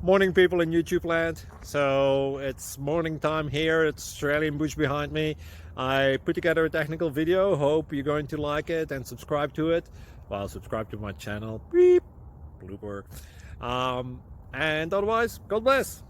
Morning, people in YouTube land. So it's morning time here. It's Australian bush behind me. I put together a technical video. Hope you're going to like it and subscribe to it. Well, subscribe to my channel. Beep. Blooper. And otherwise, God bless.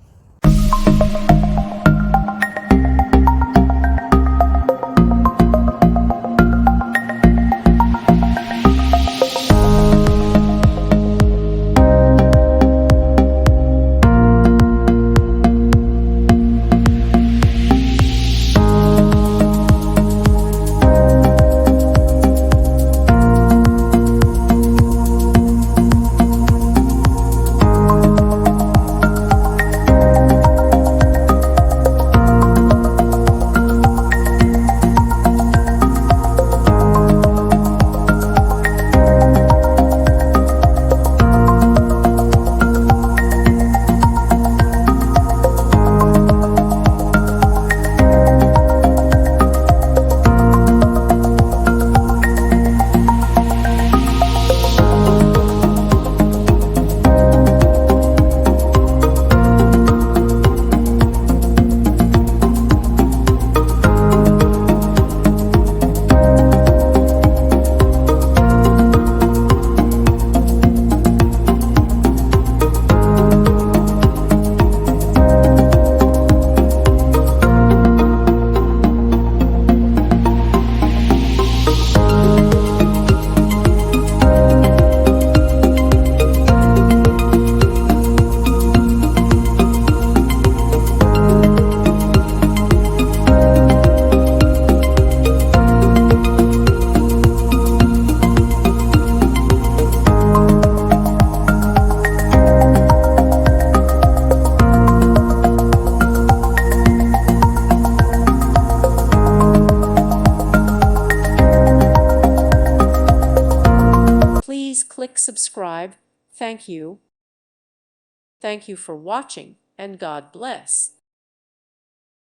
Please click subscribe. Thank you. Thank you for watching, and God bless.